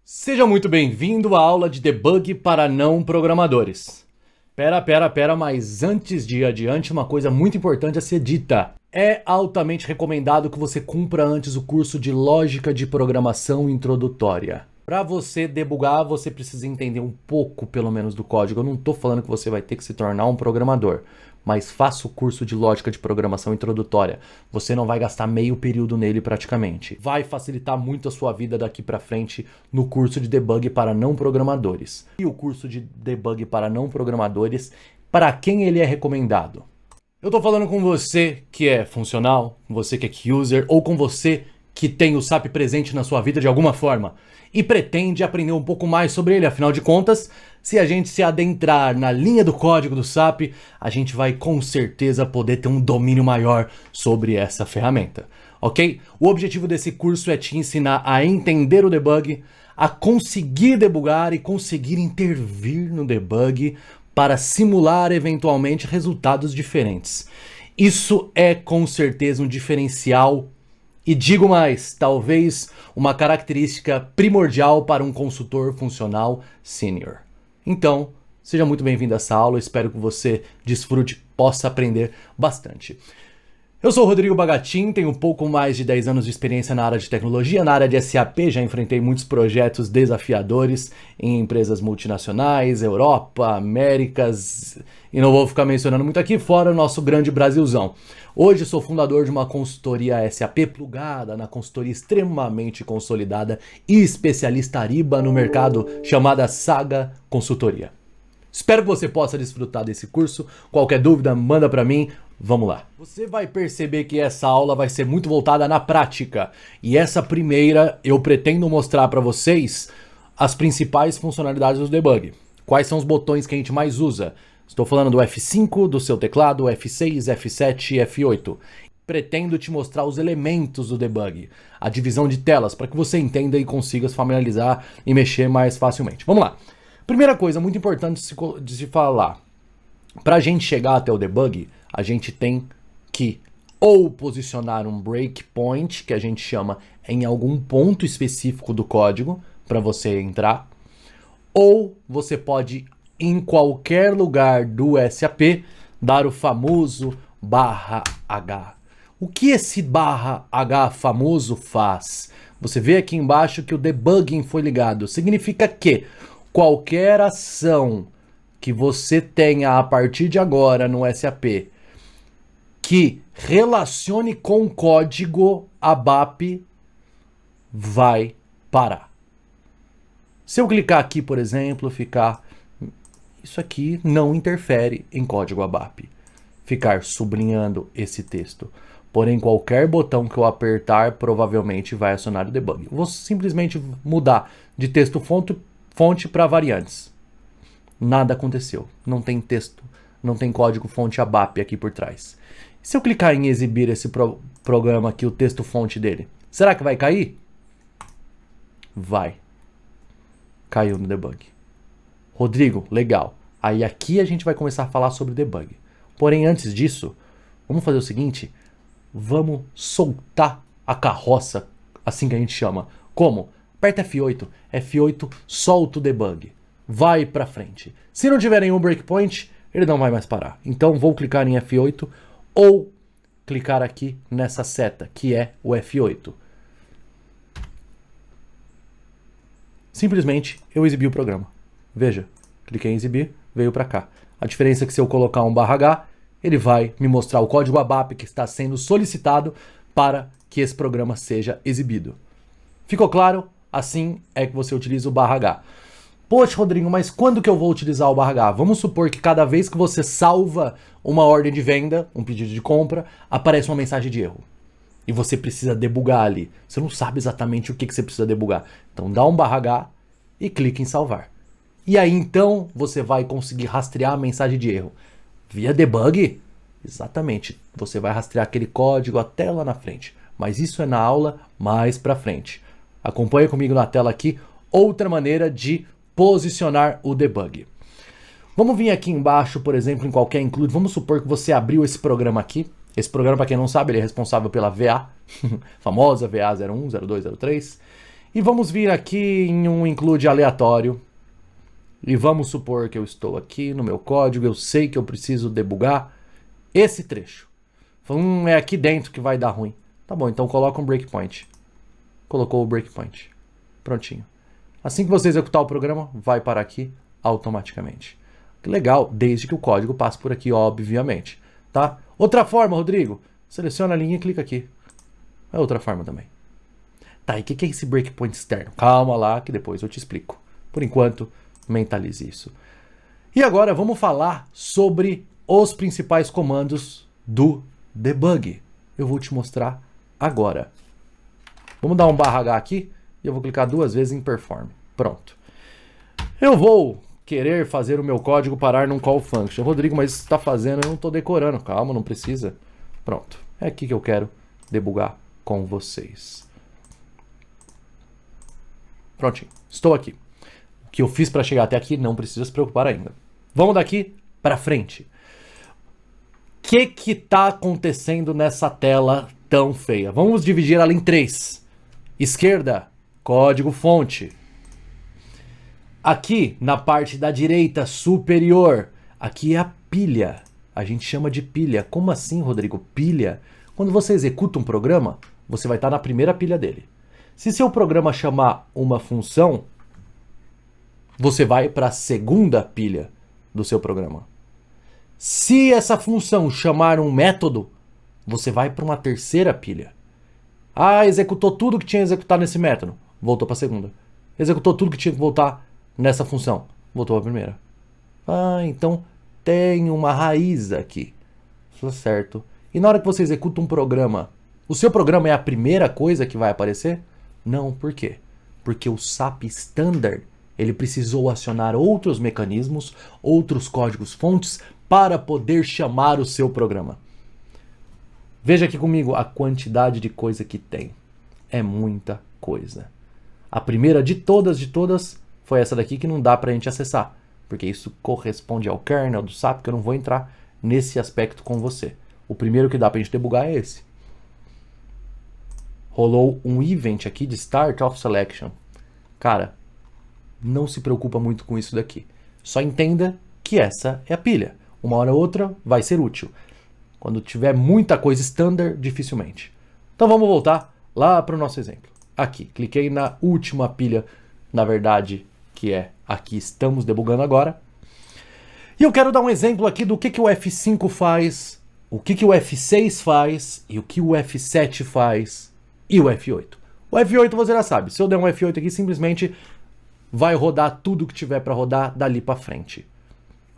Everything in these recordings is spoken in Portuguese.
Seja muito bem-vindo à aula de debug para não programadores. Pera, mas antes de ir adiante, uma coisa muito importante a ser dita. É altamente recomendado que você cumpra antes o curso de Lógica de Programação Introdutória. Para você debugar, você precisa entender um pouco, pelo menos, do código. Eu não estou falando que você vai ter que se tornar um programador, mas faça o curso de Lógica de Programação Introdutória. Você não vai gastar meio período nele praticamente. Vai facilitar muito a sua vida daqui para frente no curso de debug para não programadores. E o curso de debug para não programadores, para quem ele é recomendado? Eu estou falando com você que é funcional, com você que é key user, ou com você que tem o SAP presente na sua vida de alguma forma e pretende aprender um pouco mais sobre ele. Afinal de contas, se a gente se adentrar na linha do código do SAP, a gente vai com certeza poder ter um domínio maior sobre essa ferramenta, ok? O objetivo desse curso é te ensinar a entender o debug, a conseguir debugar e conseguir intervir no debug para simular eventualmente resultados diferentes. Isso é com certeza um diferencial e digo mais, talvez uma característica primordial para um consultor funcional sênior. Então, seja muito bem-vindo a essa aula, espero que você desfrute, possa aprender bastante. Eu sou o Rodrigo Bagatin, tenho um pouco mais de 10 anos de experiência na área de tecnologia, na área de SAP, já enfrentei muitos projetos desafiadores em empresas multinacionais, Europa, Américas, e não vou ficar mencionando muito aqui, fora o nosso grande Brasilzão. Hoje sou fundador de uma consultoria SAP plugada na consultoria extremamente consolidada e especialista Ariba no mercado chamada Saga Consultoria. Espero que você possa desfrutar desse curso. Qualquer dúvida, manda para mim. Vamos lá. Você vai perceber que essa aula vai ser muito voltada na prática. E essa primeira eu pretendo mostrar para vocês as principais funcionalidades do debug. Quais são os botões que a gente mais usa? Estou falando do F5 do seu teclado, F6, F7 e F8. Pretendo te mostrar os elementos do debug, a divisão de telas, para que você entenda e consiga se familiarizar e mexer mais facilmente. Vamos lá. Primeira coisa muito importante de se falar. Para a gente chegar até o debug, a gente tem que ou posicionar um breakpoint, que a gente chama em algum ponto específico do código, para você entrar, ou você pode, em qualquer lugar do SAP, dar o famoso /H. O que esse /H famoso faz? Você vê aqui embaixo que o debugging foi ligado. Significa que qualquer ação que você tenha a partir de agora no SAP que relacione com código ABAP vai parar. Se eu clicar aqui, por exemplo, isso aqui não interfere em código ABAP. Ficar sublinhando esse texto. Porém, qualquer botão que eu apertar provavelmente vai acionar o debug. Vou simplesmente mudar de texto fonte para variantes. Nada aconteceu. Não tem texto, não tem código fonte ABAP aqui por trás. Se eu clicar em exibir esse programa aqui, o texto fonte dele, será que vai cair? Vai. Caiu no debug. Rodrigo, legal. Aí aqui a gente vai começar a falar sobre debug. Porém, antes disso, vamos fazer o seguinte. Vamos soltar a carroça, assim que a gente chama. Como? Aperta F8. F8 solta o debug. Vai pra frente. Se não tiver nenhum breakpoint, ele não vai mais parar. Então vou clicar em F8 ou clicar aqui nessa seta, que é o F8. Simplesmente eu exibi o programa. Veja, cliquei em exibir, veio para cá. A diferença é que se eu colocar um /H, ele vai me mostrar o código ABAP que está sendo solicitado para que esse programa seja exibido. Ficou claro? Assim é que você utiliza o /H. Poxa, Rodrigo, mas quando que eu vou utilizar o /H? Vamos supor que cada vez que você salva uma ordem de venda, um pedido de compra, aparece uma mensagem de erro. E você precisa debugar ali. Você não sabe exatamente o que você precisa debugar. Então dá um /H e clica em salvar. E aí então você vai conseguir rastrear a mensagem de erro. Via debug? Exatamente. Você vai rastrear aquele código até lá na frente. Mas isso é na aula mais pra frente. Acompanha comigo na tela aqui outra maneira de posicionar o debug. Vamos vir aqui embaixo, por exemplo, em qualquer include. Vamos supor que você abriu esse programa aqui. Esse programa, para quem não sabe, ele é responsável pela VA, famosa VA 01, 02, 03. E vamos vir aqui em um include aleatório. E vamos supor que eu estou aqui no meu código, eu sei que eu preciso debugar esse trecho. É aqui dentro que vai dar ruim. Tá bom, então coloca um breakpoint. Colocou o breakpoint. Prontinho. Assim que você executar o programa, vai parar aqui automaticamente. Legal, desde que o código passe por aqui, obviamente. Tá? Outra forma, Rodrigo. Seleciona a linha e clica aqui. É outra forma também. Tá, e o que é esse breakpoint externo? Calma lá, que depois eu te explico. Por enquanto, mentalize isso. E agora vamos falar sobre os principais comandos do debug. Eu vou te mostrar agora. Vamos dar um /h aqui e eu vou clicar 2 vezes em perform. Pronto. Eu vou querer fazer o meu código parar num call function. Rodrigo, mas está fazendo, eu não estou decorando. Calma, não precisa. Pronto. É aqui que eu quero debugar com vocês. Prontinho. Estou aqui. O que eu fiz para chegar até aqui não precisa se preocupar ainda. Vamos daqui para frente. O que está acontecendo nessa tela tão feia? Vamos dividir ela em 3. Esquerda, código fonte. Aqui, na parte da direita superior, aqui é a pilha. A gente chama de pilha. Como assim, Rodrigo? Pilha? Quando você executa um programa, você vai estar na primeira pilha dele. Se seu programa chamar uma função, você vai para a segunda pilha do seu programa. Se essa função chamar um método, você vai para uma terceira pilha. Ah, executou tudo que tinha que executar nesse método. Voltou para a segunda. Executou tudo que tinha que voltar nessa função. Voltou para a primeira. Ah, então tem uma raiz aqui. Certo. E na hora que você executa um programa, o seu programa é a primeira coisa que vai aparecer? Não, por quê? Porque o SAP Standard, ele precisou acionar outros mecanismos, outros códigos fontes, para poder chamar o seu programa. Veja aqui comigo a quantidade de coisa que tem. É muita coisa. A primeira de todas, foi essa daqui que não dá para a gente acessar, porque isso corresponde ao kernel do SAP, que eu não vou entrar nesse aspecto com você. O primeiro que dá para a gente debugar é esse. Rolou um event aqui de Start of Selection. Cara, não se preocupa muito com isso daqui. Só entenda que essa é a pilha. Uma hora ou outra vai ser útil. Quando tiver muita coisa standard, dificilmente. Então vamos voltar lá para o nosso exemplo. Aqui, cliquei na última pilha, na verdade, que é aqui estamos debugando agora. E eu quero dar um exemplo aqui do que o F5 faz, o que o F6 faz e o que o F7 faz e o F8. O F8 você já sabe, se eu der um F8 aqui, simplesmente vai rodar tudo que tiver para rodar dali para frente.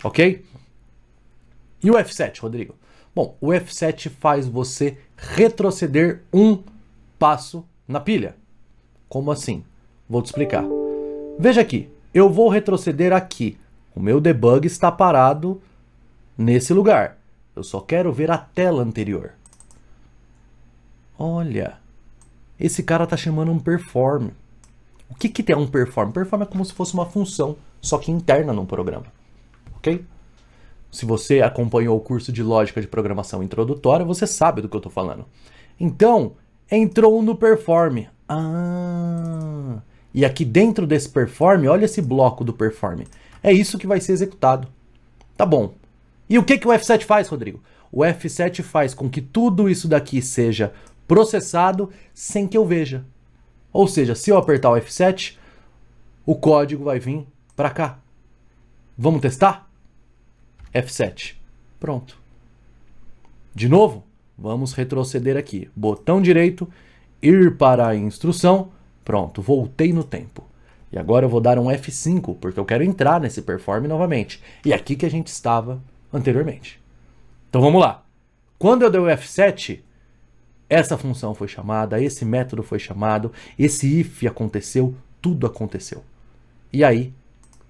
Ok? E o F7, Rodrigo? Bom, o F7 faz você retroceder um passo na pilha. Como assim? Vou te explicar. Veja aqui, eu vou retroceder aqui. O meu debug está parado nesse lugar. Eu só quero ver a tela anterior. Olha, esse cara está chamando um perform. O que é um perform? Perform é como se fosse uma função, só que interna num programa. Ok? Se você acompanhou o curso de lógica de programação introdutória, você sabe do que eu estou falando. Então, entrou no perform. Ah, e aqui dentro desse perform, olha esse bloco do perform. É isso que vai ser executado. Tá bom. E o que o F7 faz, Rodrigo? O F7 faz com que tudo isso daqui seja processado sem que eu veja. Ou seja, se eu apertar o F7, o código vai vir para cá. Vamos testar? F7. Pronto. De novo, vamos retroceder aqui. Botão direito, ir para a instrução. Pronto, voltei no tempo. E agora eu vou dar um F5, porque eu quero entrar nesse perform novamente. E aqui que a gente estava anteriormente. Então vamos lá. Quando eu dei o F7, essa função foi chamada, esse método foi chamado, esse if aconteceu, tudo aconteceu. E aí,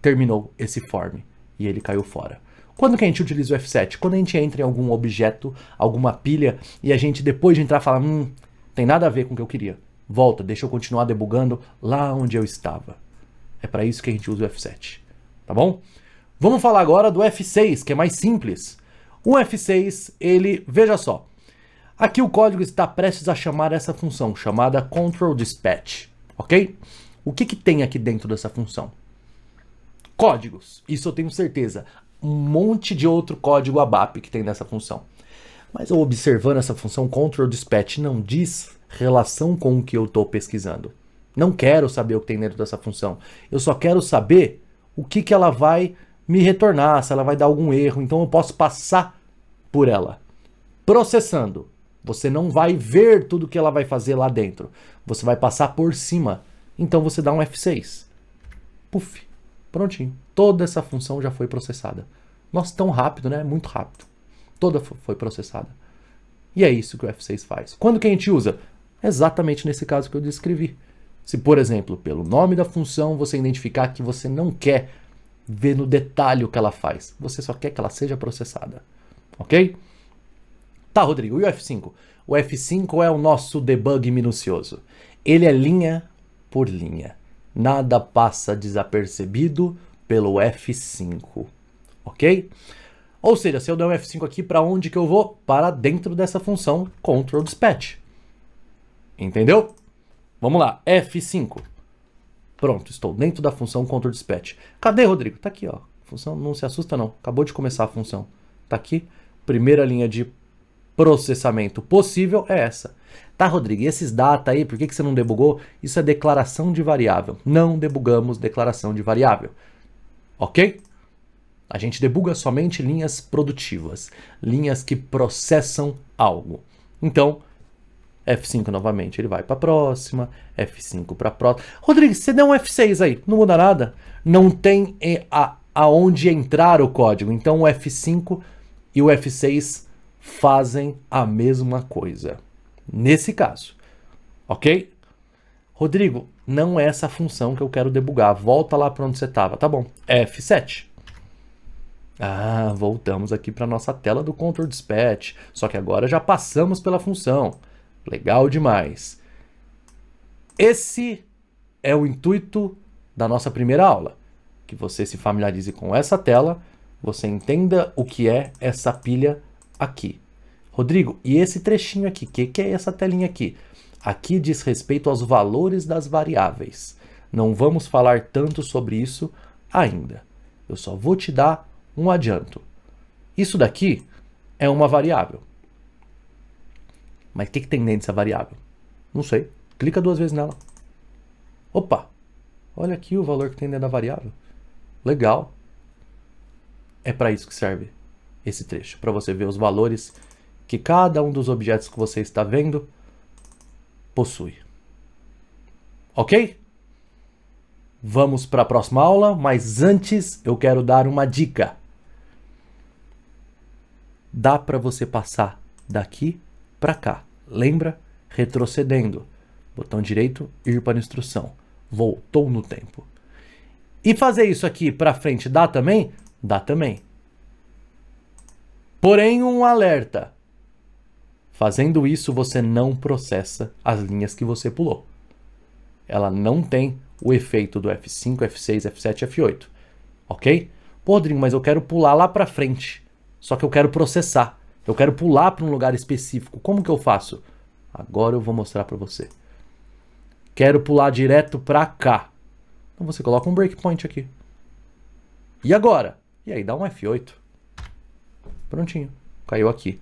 terminou esse form e ele caiu fora. Quando que a gente utiliza o F7? Quando a gente entra em algum objeto, alguma pilha, e a gente depois de entrar fala, tem nada a ver com o que eu queria. Volta, deixa eu continuar debugando lá onde eu estava. É para isso que a gente usa o F7, tá bom? Vamos falar agora do F6, que é mais simples. O F6, ele, veja só, aqui o código está prestes a chamar essa função, chamada control dispatch. ok? O que tem aqui dentro dessa função? Códigos, isso eu tenho certeza. Um monte de outro código ABAP que tem nessa função. Mas eu observando essa função control dispatch não diz relação com o que eu estou pesquisando. Não quero saber o que tem dentro dessa função. Eu só quero saber o que ela vai me retornar, se ela vai dar algum erro. Então eu posso passar por ela. Processando. Você não vai ver tudo que ela vai fazer lá dentro. Você vai passar por cima. Então você dá um F6. Puf. Prontinho. Toda essa função já foi processada. Nossa, tão rápido, né? Muito rápido. Toda foi processada. E é isso que o F6 faz. Quando que a gente usa? Exatamente nesse caso que eu descrevi. Se, por exemplo, pelo nome da função você identificar que você não quer ver no detalhe o que ela faz. Você só quer que ela seja processada. Ok? Tá, Rodrigo, e o F5? O F5 é o nosso debug minucioso. Ele é linha por linha. Nada passa desapercebido pelo F5. Ok? Ou seja, se eu der um F5 aqui, para onde que eu vou? Para dentro dessa função control dispatch. Entendeu? Vamos lá, F5. Pronto, estou dentro da função control dispatch. Cadê, Rodrigo? Tá aqui, ó. Função, não se assusta não. Acabou de começar a função. Tá aqui. Primeira linha de processamento possível é essa. Tá, Rodrigo, e esses data aí, por que você não debugou? Isso é declaração de variável. Não debugamos declaração de variável. Ok? A gente debuga somente linhas produtivas. Linhas que processam algo. Então, F5 novamente, ele vai para a próxima. F5 para a próxima. Rodrigo, você deu um F6 aí, não muda nada. Não tem aonde entrar o código. Então o F5 e o F6 fazem a mesma coisa. Nesse caso, ok? Rodrigo, não é essa função que eu quero debugar. Volta lá para onde você estava. Tá bom. F7. Ah, voltamos aqui para nossa tela do control dispatch. Só que agora já passamos pela função. Legal demais. Esse é o intuito da nossa primeira aula. Que você se familiarize com essa tela, você entenda o que é essa pilha aqui. Rodrigo, e esse trechinho aqui? O que é essa telinha aqui? Aqui diz respeito aos valores das variáveis. Não vamos falar tanto sobre isso ainda. Eu só vou te dar um adianto. Isso daqui é uma variável. Mas o que tem dentro dessa variável? Não sei. Clica 2 vezes nela. Opa! Olha aqui o valor que tem dentro da variável. Legal. É para isso que serve esse trecho. Para você ver os valores que cada um dos objetos que você está vendo possui. Ok? Vamos para a próxima aula, mas antes eu quero dar uma dica. Dá para você passar daqui para cá. Lembra? Retrocedendo. Botão direito, ir para a instrução. Voltou no tempo. E fazer isso aqui para frente dá também? Dá também. Porém, um alerta. Fazendo isso, você não processa as linhas que você pulou. Ela não tem o efeito do F5, F6, F7, F8. Ok? Pô, Rodrigo, mas eu quero pular lá para frente. Só que eu quero processar. Eu quero pular para um lugar específico. Como que eu faço? Agora eu vou mostrar para você. Quero pular direto para cá. Então você coloca um breakpoint aqui. E agora? E aí dá um F8. Prontinho. Caiu aqui.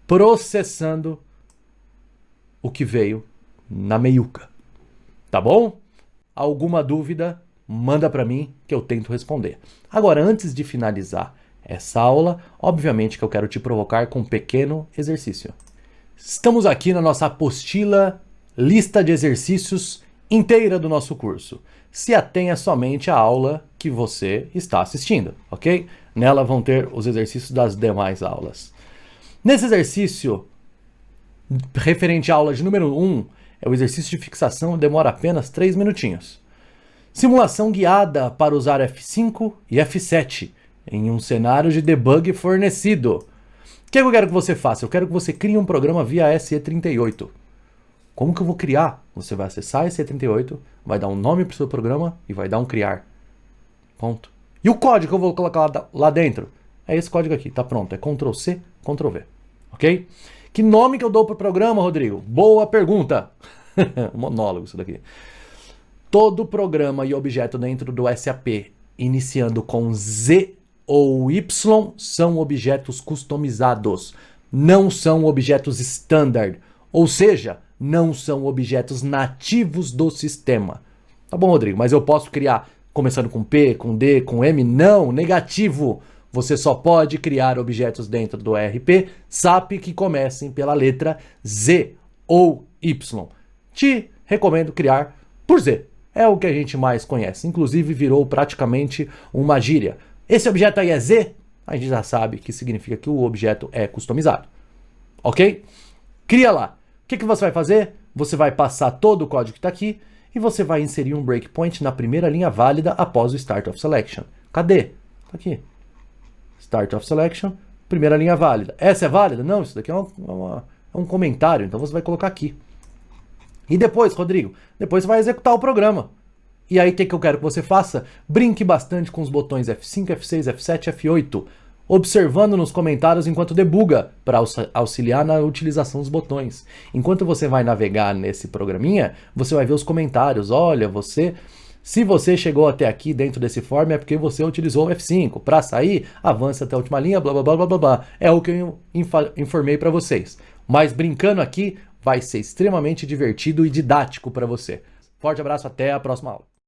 Processando o que veio na meiuca. Tá bom? Alguma dúvida? Manda para mim que eu tento responder. Agora, antes de finalizar essa aula, obviamente que eu quero te provocar com um pequeno exercício. Estamos aqui na nossa apostila, lista de exercícios inteira do nosso curso. Se atenha somente à aula que você está assistindo, ok? Nela vão ter os exercícios das demais aulas. Nesse exercício, referente à aula de número 1, é o exercício de fixação, demora apenas 3 minutinhos. Simulação guiada para usar F5 e F7 em um cenário de debug fornecido. O que eu quero que você faça? Eu quero que você crie um programa via SE38. Como que eu vou criar? Você vai acessar SE38, vai dar um nome para o seu programa e vai dar um criar. Ponto. E o código que eu vou colocar lá dentro? É esse código aqui, tá pronto. É Ctrl+C, Ctrl+V. Ok? Que nome que eu dou para o programa, Rodrigo? Boa pergunta. Monólogo isso daqui. Todo programa e objeto dentro do SAP iniciando com Z ou Y são objetos customizados, não são objetos standard, ou seja, não são objetos nativos do sistema. Tá bom, Rodrigo, mas eu posso criar começando com P, com D, com M? Não, negativo. Você só pode criar objetos dentro do ERP SAP que comecem pela letra Z ou Y. Te recomendo criar por Z. É o que a gente mais conhece. Inclusive virou praticamente uma gíria. Esse objeto aí é Z? A gente já sabe que significa que o objeto é customizado. Ok? Cria lá. O que você vai fazer? Você vai passar todo o código que está aqui e você vai inserir um breakpoint na primeira linha válida após o Start of Selection. Cadê? Tá aqui. Start of Selection, primeira linha válida. Essa é válida? Não, isso daqui é um comentário, então você vai colocar aqui. E depois, Rodrigo, depois você vai executar o programa. E aí o que eu quero que você faça? Brinque bastante com os botões F5, F6, F7, F8, observando nos comentários enquanto debuga, para auxiliar na utilização dos botões. Enquanto você vai navegar nesse programinha, você vai ver os comentários. Olha, se você chegou até aqui dentro desse form é porque você utilizou o F5. Para sair, avança até a última linha, blá blá blá blá blá. É o que eu informei para vocês. Mas brincando aqui, vai ser extremamente divertido e didático para você. Forte abraço, até a próxima aula.